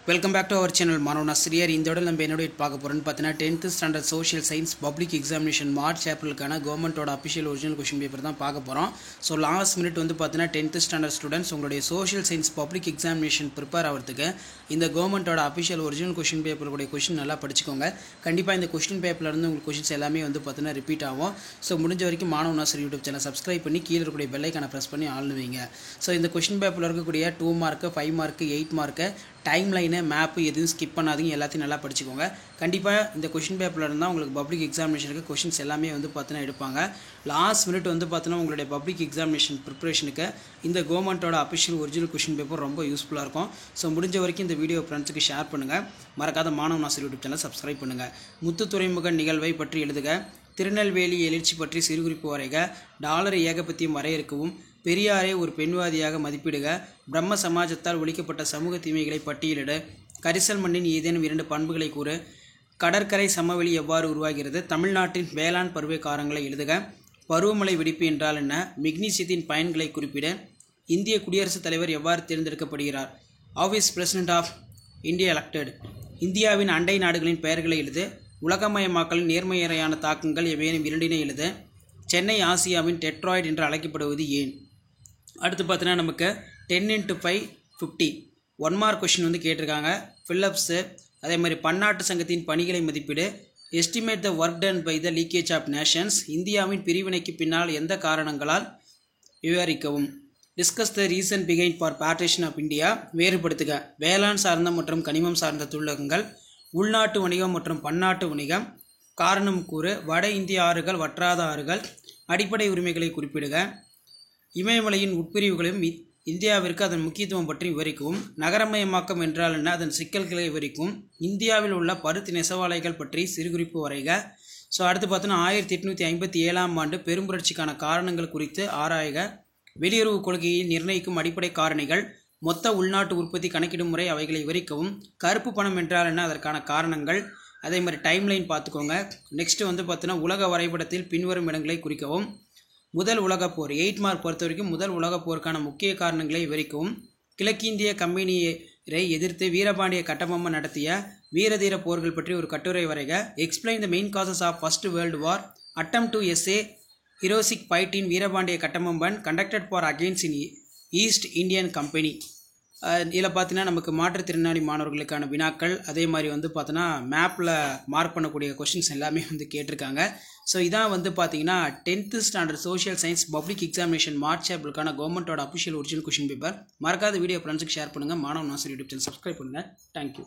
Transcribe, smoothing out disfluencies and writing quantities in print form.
Welcome back to our channel மாணவன் ஆசிரியர். இந்த இடம் நம்ம என்னோட பார்க்க போகிறோன்னு பார்த்தீங்கன்னா 10th standard social science public examination March ஏப்ரலுக்கான கவர்மெண்ட்டோட அஃபிஷியல் ஒரிஜினல் கொஷின் பேப்பர் தான் பார்க்க போகிறோம். ஸோ லாஸ்ட் மினிட் வந்து பார்த்தீங்கன்னா 10th ஸ்டாண்டர்ட் ஸ்டூடெண்ட்ஸ் உங்களுடைய social science public examination prepare ஆகிறதுக்கு இந்த கவர்மெண்ட்டோட அஃபிஷியல் ஒரிஜினல் கொஷின் பேப்பருடைய கொஷின் நல்லா படிச்சுக்கோங்க. கண்டிப்பாக இந்த கொஷின் பேப்பர்லேருந்து உங்களுக்கு கொஷின்ஸ் எல்லாமே வந்து பார்த்தீங்கன்னா ரிப்பீட் ஆகும். ஸோ முடிஞ்ச வரைக்கும் மாணவன் ஆசிரியர் யூடியூப் சேனல் சப்ஸ்கிரைப் பண்ணி கீழே இருக்கக்கூடிய பெல்லைக்கான ப்ரெஸ் பண்ணி ஆளுவீங்க. ஸோ இந்த கொஷின் பேப்பரில் இருக்கக்கூடிய 2 mark 5 mark 8 mark time line map எதுவும் ஸ்கிப் பண்ணாதீங்க, எல்லாத்தையும் நல்லா படிச்சுக்கோங்க. கண்டிப்பாக இந்த கொஷின் பேப்பரில் இருந்தால் உங்களுக்கு பப்ளிக் எக்ஸாமினேஷனுக்கு கொஷின்ஸ் எல்லாமே வந்து பார்த்தீங்கன்னா எடுப்பாங்க. லாஸ்ட் மினிட் வந்து பார்த்தீங்கன்னா உங்களுடைய பப்ளிக் எக்ஸாமினேஷன் ப்ரிப்பரேஷனுக்கு இந்த கவர்மெண்ட்டோட அஃபிஷியல் ஒரிஜினல் கொஷின் பேப்பர் ரொம்ப யூஸ்ஃபுல்லாக இருக்கும். ஸோ முடிஞ்ச வரைக்கும் இந்த வீடியோ ஃப்ரெண்ட்ஸுக்கு ஷேர் பண்ணுங்கள். மறக்காத மாணவன் ஆசிரியர் யூடியூப் சேனல் சப்ஸ்கிரைப் பண்ணுங்கள். முத்து துறைமுக நிகழ்வை பற்றி எழுதுக, திருநெல்வேலி எழுச்சி பற்றி சிறுகுறிப்பு வரைக, டாலர் ஏகபத்தியம் வரையறுக்கவும், பெரியாரை ஒரு பெண்வாதியாக மதிப்பிடுக, பிரம்ம சமாஜத்தால் ஒழிக்கப்பட்ட சமூக தீமைகளை பட்டியலிடு, கரிசல் மண்ணின் ஏதேனும் 2 பண்புகளை கூறு, கடற்கரை சமவெளி எவ்வாறு உருவாகிறது, தமிழ்நாட்டின் வேளாண் பருவ காலங்களை எழுதுக, பருவமழை வெடிப்பு என்றால் என்ன, மெக்னீசியத்தின் பயன்களை குறிப்பிட, இந்திய குடியரசுத் தலைவர் எவ்வாறு தேர்ந்தெடுக்கப்படுகிறார், how is president of India elected, இந்தியாவின் அண்டை நாடுகளின் பெயர்களை எழுது, உலகமயமாக்கலின் நேர்மையான தாக்கங்கள் எவையேனும் 2 எழுது, சென்னை ஆசியாவின் டெட்ராய்டு என்று அழைக்கப்படுவது ஏன். அடுத்து பார்த்தீங்கன்னா நமக்கு 10x5 50 1 மார்க் கொஷின் வந்து கேட்டிருக்காங்க. ஃபில்லப்ஸு, அதே மாதிரி பன்னாட்டு சங்கத்தின் பணிகளை மதிப்பீடு, estimate the work done by the league of nations, இந்தியாவின் பிரிவினைக்கு பின்னால் எந்த காரணங்களால் விவரிக்கவும், discuss the reason behind for partition of India, வேறுபடுத்துக, வேளாண் சார்ந்த மற்றும் கனிமம் சார்ந்த தொழிலகங்கள், உள்நாட்டு வணிகம் மற்றும் பன்னாட்டு வணிகம், காரணம் கூறு, வட இந்திய ஆறுகள் வற்றாத ஆறுகள், அடிப்படை உரிமைகளை குறிப்பிடுக, இமயமலையின் உட்பிரிவுகளையும் இந்தியாவிற்கு அதன் முக்கியத்துவம் பற்றி விவரிக்கவும், நகரமயமாக்கம் என்றால் என்ன, அதன் சிக்கல்களை விவரிக்கும், இந்தியாவில் உள்ள பருத்தி நெசவாலைகள் பற்றி சிறுகுறிப்பு வரைக. ஸோ அடுத்து பார்த்தோன்னா 1857ஆம் ஆண்டு பெரும்புரட்சிக்கான காரணங்கள் குறித்து ஆராய்க, வெளியுறவு கொள்கையை நிர்ணயிக்கும் அடிப்படை காரணிகள், மொத்த உள்நாட்டு உற்பத்தி கணக்கிடும் முறை, அவைகளை விவரிக்கவும், கருப்பு பணம் என்றால் என்ன, அதற்கான காரணங்கள், அதே மாதிரி டைம்லைன் பார்த்துக்கோங்க. நெக்ஸ்ட்டு வந்து பார்த்தீங்கன்னா உலக வரைபடத்தில் பின்வரும் இடங்களை குறிக்கவும், முதல் உலகப் போர் 8 மார்க் பொறுத்த வரைக்கும் முதல் உலகப் போருக்கான முக்கிய காரணங்களை விவரிக்கவும், கிழக்கிந்திய கம்பெனியை எதிர்த்து வீரபாண்டிய கட்டபொம்மன் நடத்திய வீரதீர போர்கள் பற்றி ஒரு கட்டுரை வரைக, explain the main causes of first world war, attempt to essay heroic fight in Veerapandiya Kattabomman conducted for against in east Indian company. இதில் பார்த்தீங்கன்னா நமக்கு மாற்றுத்திறனாளி மாணவர்களுக்கான வினாக்கள், அதே மாதிரி வந்து பார்த்தோன்னா மேப்பில் மார்க் பண்ணக்கூடிய கொஷின்ஸ் எல்லாமே வந்து கேட்டிருக்காங்க. ஸோ இதான் வந்து பார்த்தீங்கன்னா 10th standard social science public examination March ஏப்ரலுக்கான கவர்மெண்ட்டோட அஃபிஷியல் ஒரிஜினல் கொஷின் பேப்பர். மறக்காத வீடியோ ஃப்ரெண்ட்ஸுக்கு ஷேர் பண்ணுங்கள். மாணவன் ஆசிரியர் யூடியூப் சேனல் சப்ஸ்கிரைப் பண்ணுங்கள். தேங்க்யூ.